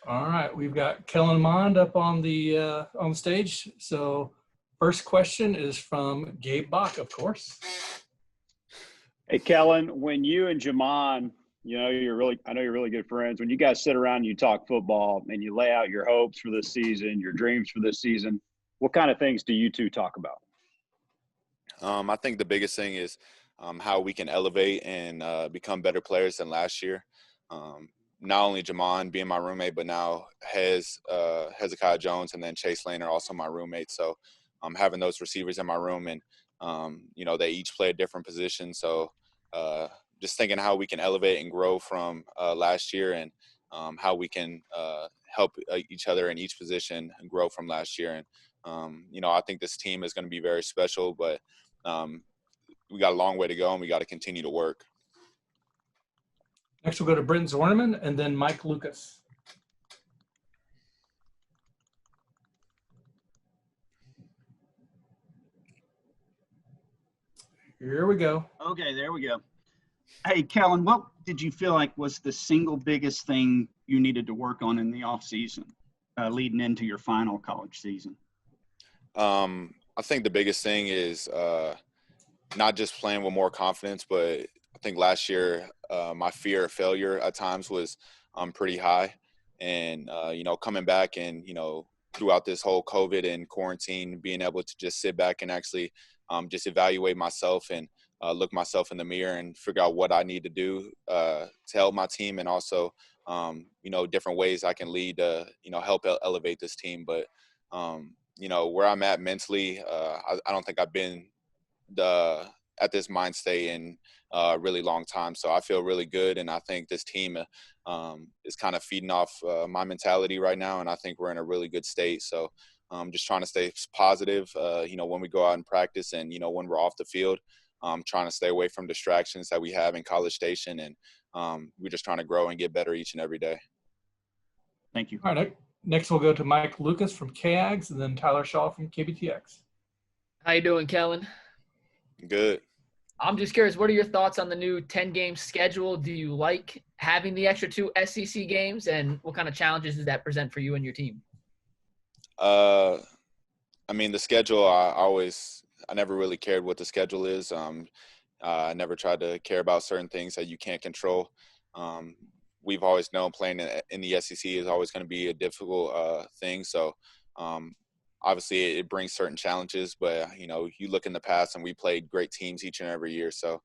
All right, we've got Kellen Mond up on the stage. So first question is from Gabe Bach, of course. Hey, Kellen, when you and Jamon, I know you're really good friends. When you guys sit around and you talk football and you lay out your hopes for this season, your dreams for this season, what kind of things do you two talk about? I think the biggest thing is how we can elevate and become better players than last year. Not only Jamon being my roommate, but now Hezekiah Jones and then Chase Lane are also my roommates. So having those receivers in my room and, they each play a different position. So just thinking how we can elevate and grow from last year and how we can help each other in each position and grow from last year. And, I think this team is going to be very special, but we got a long way to go and we got to continue to work. Next, we'll go to Britton Zorneman and then Mike Lucas. Here we go. Okay, there we go. Hey, Kellen, what did you feel like was the single biggest thing you needed to work on in the offseason leading into your final college season? I think the biggest thing is not just playing with more confidence, but I think last year my fear of failure at times was pretty high. And, coming back and, throughout this whole COVID and quarantine, being able to just sit back and actually just evaluate myself and look myself in the mirror and figure out what I need to do to help my team and also, different ways I can lead to, help elevate this team. But, where I'm at mentally, I don't think I've been at this mind state in a really long time. So I feel really good. And I think this team is kind of feeding off my mentality right now. And I think we're in a really good state. So just trying to stay positive, when we go out and practice and, when we're off the field, trying to stay away from distractions that we have in College Station. And we're just trying to grow and get better each and every day. Thank you. All right. Next, we'll go to Mike Lucas from KAGS and then Tyler Shaw from KBTX. How you doing, Kellen? Good. I'm just curious, what are your thoughts on the new 10-game schedule? Do you like having the extra 2 SEC games, and what kind of challenges does that present for you and your team? The schedule, I never really cared what the schedule is. I never tried to care about certain things that you can't control. We've always known playing in the SEC is always going to be a difficult thing. So, obviously it brings certain challenges, but, you look in the past and we played great teams each and every year. So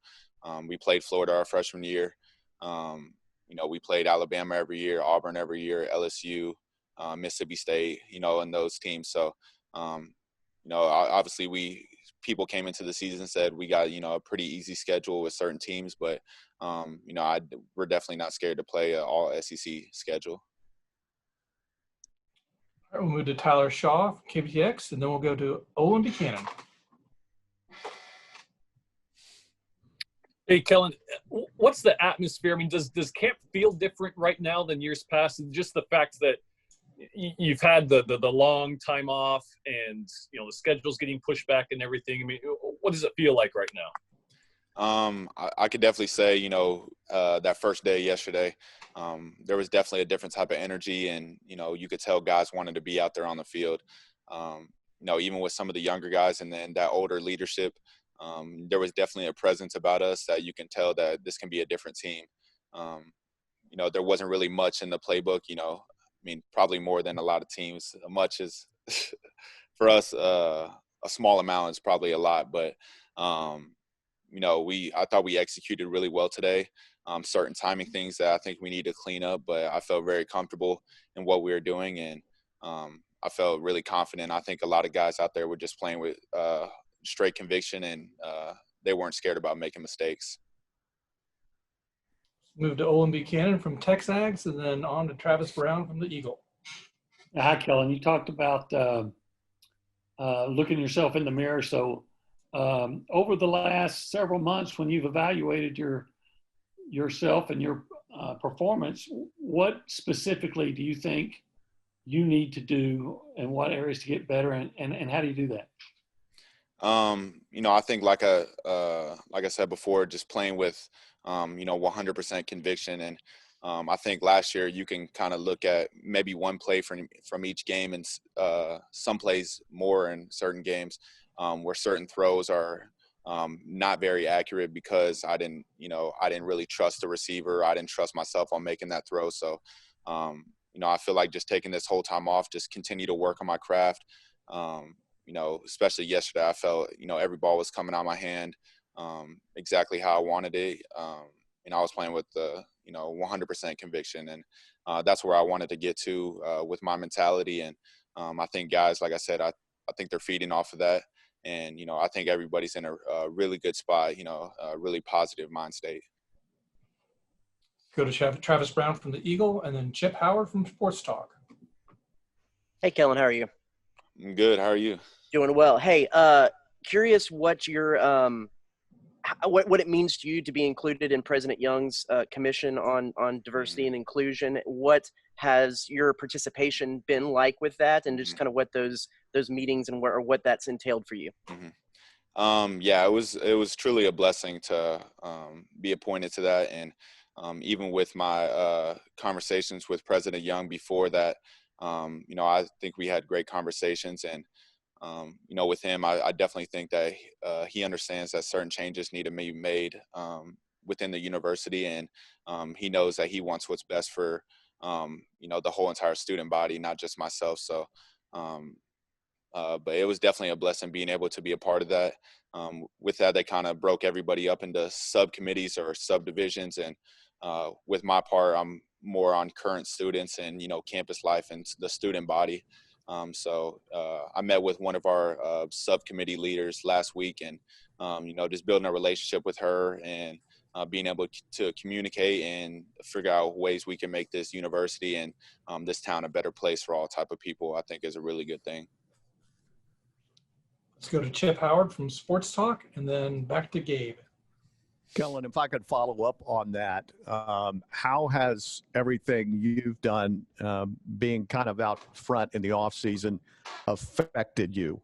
we played Florida our freshman year. We played Alabama every year, Auburn every year, LSU, Mississippi State, and those teams. So, obviously people came into the season and said we got, a pretty easy schedule with certain teams, but, we're definitely not scared to play an all SEC schedule. All right, we'll move to Tyler Shaw from KBTX, and then we'll go to Owen Buchanan. Hey, Kellen, what's the atmosphere? Does camp feel different right now than years past? And just the fact that you've had the long time off and, the schedule's getting pushed back and everything. What does it feel like right now? I could definitely say, that first day yesterday, there was definitely a different type of energy and, you could tell guys wanted to be out there on the field. Even with some of the younger guys and then that older leadership, there was definitely a presence about us that you can tell that this can be a different team. There wasn't really much in the playbook, probably more than a lot of teams. Much is for us, a small amount is probably a lot, but, I thought we executed really well today. Certain timing things that I think we need to clean up, but I felt very comfortable in what we were doing, and I felt really confident. I think a lot of guys out there were just playing with straight conviction, and they weren't scared about making mistakes. Move to Owen Buchanan from Texags, and then on to Travis Brown from the Eagle. Hi, Kellen. You talked about looking yourself in the mirror. So over the last several months, when you've evaluated yourself and your performance, what specifically do you think you need to do and what areas to get better, and how do you do that? I think like I said before, just playing with 100% conviction, and I think last year you can kind of look at maybe one play from each game, and some plays more in certain games where certain throws are not very accurate because I didn't really trust the receiver. I didn't trust myself on making that throw. So, I feel like just taking this whole time off, just continue to work on my craft. Especially yesterday, I felt, every ball was coming out of my hand exactly how I wanted it. I was playing with the, 100% conviction, and that's where I wanted to get to with my mentality. And I think guys, like I said, I think they're feeding off of that. And, I think everybody's in a really good spot, a really positive mind state. Go to Travis Brown from the Eagle, and then Chip Howard from Sports Talk. Hey, Kellen, how are you? I'm good. How are you? Doing well. Hey, curious what your what it means to you to be included in President Young's commission on diversity and inclusion. What has your participation been like with that, and just kind of what those meetings and what that's entailed for you? Yeah, it was truly a blessing to be appointed to that, and even with my conversations with President Young before that, I think we had great conversations, and with him, I definitely think that he understands that certain changes need to be made within the university, and he knows that he wants what's best for the whole entire student body, not just myself. So, but it was definitely a blessing being able to be a part of that. With that, they kind of broke everybody up into subcommittees or subdivisions, and with my part, I'm more on current students and campus life and the student body. So I met with one of our subcommittee leaders last week, and just building a relationship with her and being able to communicate and figure out ways we can make this university and this town a better place for all type of people, I think is a really good thing. Let's go to Chip Howard from Sports Talk, and then back to Gabe. Kellen, if I could follow up on that, how has everything you've done, being kind of out front in the off season, affected you?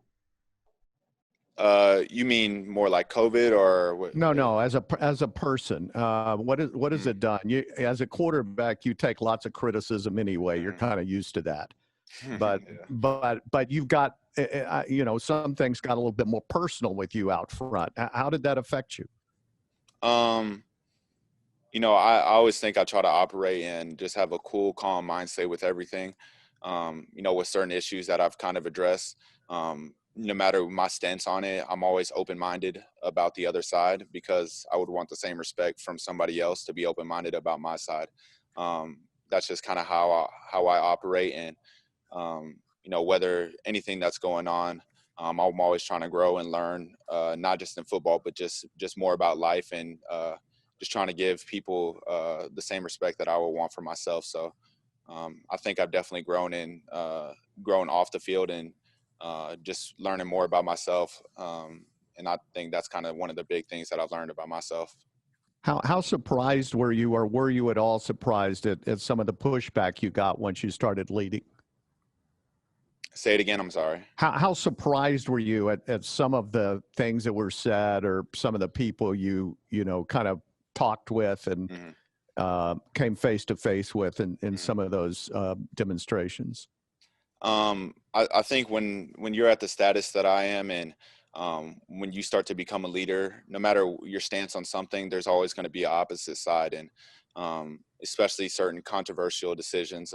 You mean more like COVID or what? No, as a person, what has it done? You, as a quarterback, you take lots of criticism anyway. You're kind of used to that, but Yeah. but you've got some things got a little bit more personal with you out front. How did that affect you? I always think I try to operate and just have a cool, calm mind state with everything. With certain issues that I've kind of addressed, no matter my stance on it, I'm always open-minded about the other side, because I would want the same respect from somebody else to be open-minded about my side. That's just kind of how I operate. And, whether anything that's going on, I'm always trying to grow and learn, not just in football, but just more about life, and just trying to give people the same respect that I would want for myself. So I think I've definitely grown off the field and just learning more about myself. And I think that's kind of one of the big things that I've learned about myself. How surprised were you, or were you at all surprised at some of the pushback you got once you started leading? Say it again. I'm sorry. How surprised were you at some of the things that were said, or some of the people you kind of talked with and came face to face with in some of those demonstrations? I think when you're at the status that I am, and when you start to become a leader, no matter your stance on something, there's always going to be an opposite side, and especially certain controversial decisions.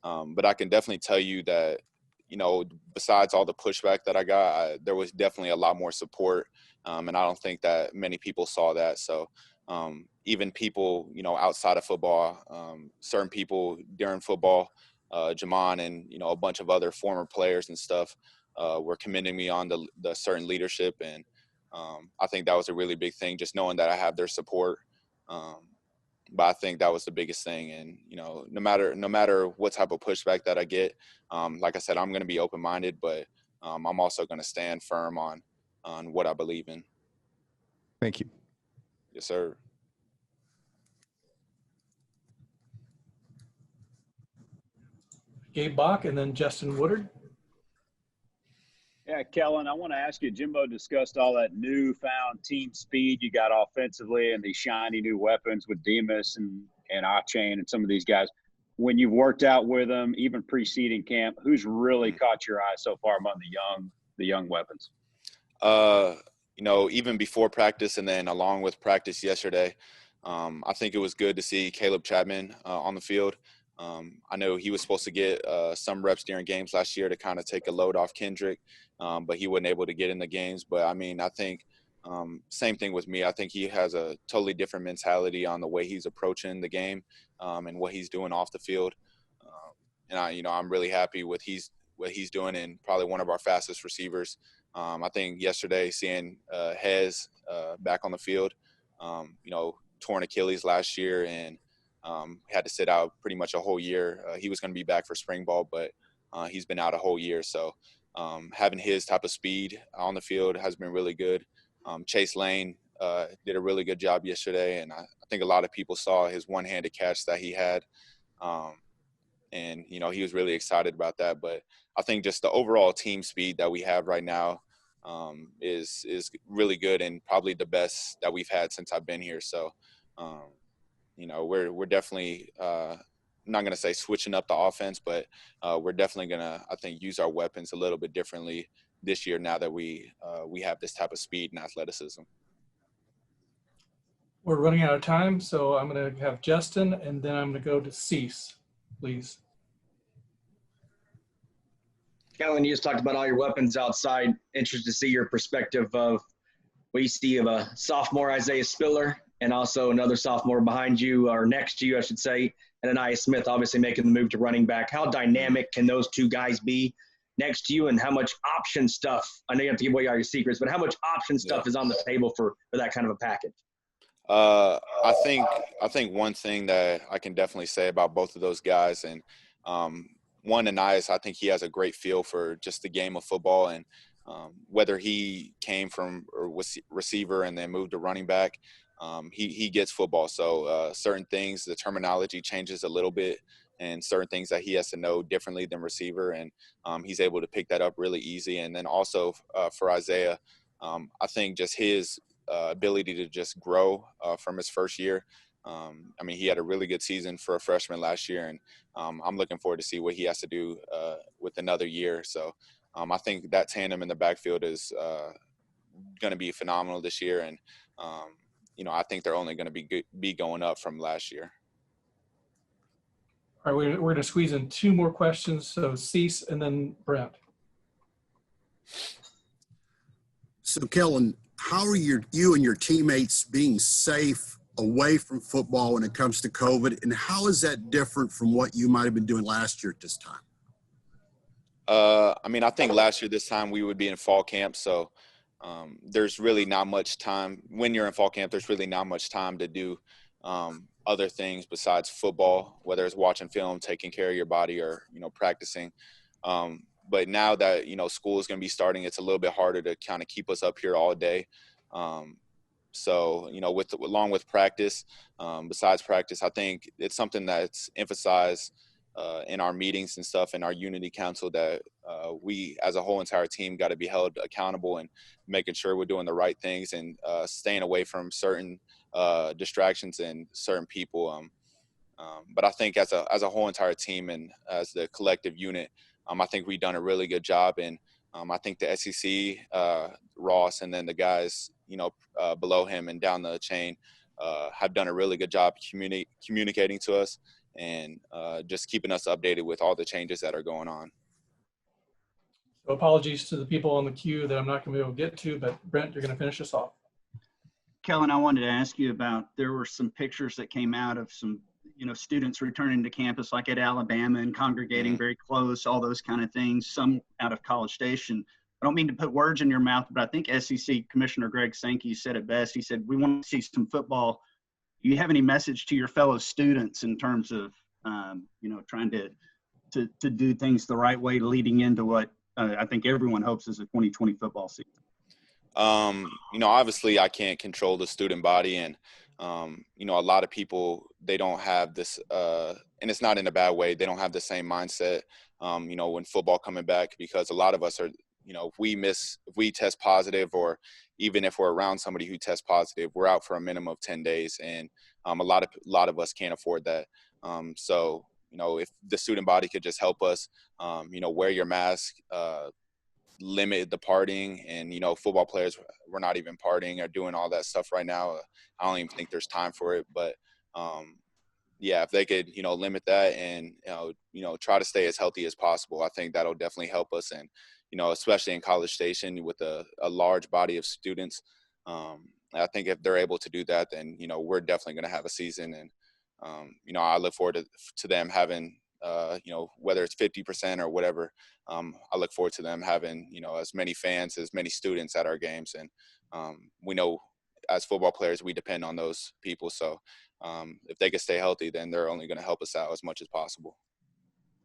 But I can definitely tell you that, besides all the pushback that I got, there was definitely a lot more support. And I don't think that many people saw that. So even people, outside of football, certain people during football, Jamon and, a bunch of other former players and stuff were commending me on the certain leadership. And I think that was a really big thing, just knowing that I have their support. But I think that was the biggest thing. And, no matter what type of pushback that I get, like I said, I'm going to be open-minded, but I'm also going to stand firm on what I believe in. Thank you. Yes, sir. Gabe Bach, and then Justin Woodard. Yeah, Kellen, I want to ask you, Jimbo discussed all that newfound team speed you got offensively and these shiny new weapons with Demas and and Chain and some of these guys, when you've worked out with them, even preceding camp, who's really caught your eye so far among the young weapons? Even before practice and then along with practice yesterday, I think it was good to see Caleb Chapman on the field. I know he was supposed to get some reps during games last year to kind of take a load off Kendrick, but he wasn't able to get in the games. But, I think same thing with me. I think he has a totally different mentality on the way he's approaching the game and what he's doing off the field. I'm really happy with what he's doing, and probably one of our fastest receivers. I think yesterday seeing Hez back on the field, torn Achilles last year and had to sit out pretty much a whole year. He was going to be back for spring ball, but he's been out a whole year. So having his type of speed on the field has been really good. Chase Lane did a really good job yesterday, and I think a lot of people saw his one-handed catch that he had. And he was really excited about that. But I think just the overall team speed that we have right now is really good and probably the best that we've had since I've been here. So, we're definitely I'm not going to say switching up the offense, but we're definitely going to, I think, use our weapons a little bit differently this year now that we have this type of speed and athleticism. We're running out of time, so I'm going to have Justin, and then I'm going to go to Cease, please. Kellen, you just talked about all your weapons outside. Interested to see your perspective of what you see of a sophomore Isaiah Spiller and also another sophomore behind you, or next to you, I should say, and Anaya Smith obviously making the move to running back. How dynamic can those two guys be next to you, and how much option stuff, I know you have to give away all your secrets, but how much option stuff is on the table for that kind of a package? I think one thing that I can definitely say about both of those guys, and one, Anais, I think he has a great feel for just the game of football, and whether he came from or was receiver and then moved to running back, he gets football. So certain things, the terminology changes a little bit, and certain things that he has to know differently than receiver, and he's able to pick that up really easy. And then also for Isaiah, I think just his ability to just grow from his first year. He had a really good season for a freshman last year, and I'm looking forward to see what he has to do with another year. So I think that tandem in the backfield is going to be phenomenal this year, and I think they're only going to be going up from last year. All right, we're going to squeeze in two more questions. So Cease and then Brent. So Kellen, how are you and your teammates being safe away from football when it comes to COVID, and how is that different from what you might have been doing last year at this time? I think last year this time we would be in fall camp, so there's really not much time. When you're in fall camp, there's really not much time to do other things besides football, whether it's watching film, taking care of your body, or practicing. But now that school is going to be starting, it's a little bit harder to kind of keep us up here all day. So along with practice, besides practice, I think it's something that's emphasized in our meetings and stuff, in our unity council, that we as a whole entire team got to be held accountable and making sure we're doing the right things and staying away from certain distractions and certain people. But I think as a whole entire team and as the collective unit, I think we've done a really good job. And I think the SEC, Ross, and then the guys, below him and down the chain have done a really good job communicating to us and just keeping us updated with all the changes that are going on. So apologies to the people on the queue that I'm not going to be able to get to, but Brent, you're going to finish us off. Kellen, I wanted to ask you about, there were some pictures that came out of some, students returning to campus, like at Alabama, and congregating very close, all those kind of things, some out of College Station. I don't mean to put words in your mouth, but I think SEC Commissioner Greg Sankey said it best. He said, we want to see some football. Do you have any message to your fellow students in terms of, trying to do things the right way leading into what I think everyone hopes is a 2020 football season? Obviously I can't control the student body, and a lot of people, they don't have this, and it's not in a bad way, they don't have the same mindset, when football coming back, because a lot of us are, if we test positive, or even if we're around somebody who tests positive, we're out for a minimum of 10 days. And A lot of us can't afford that. So, if the student body could just help us, wear your mask, limit the partying, and football players, we're not even partying or doing all that stuff right now. I don't even think there's time for it, but yeah, if they could limit that and try to stay as healthy as possible, I think that'll definitely help us. And especially in College Station with a large body of students, I think if they're able to do that, then we're definitely going to have a season. And I look forward to them having whether it's 50% or whatever. I look forward to them having as many fans, as many students at our games. And we know as football players we depend on those people. So if they can stay healthy, then they're only going to help us out as much as possible.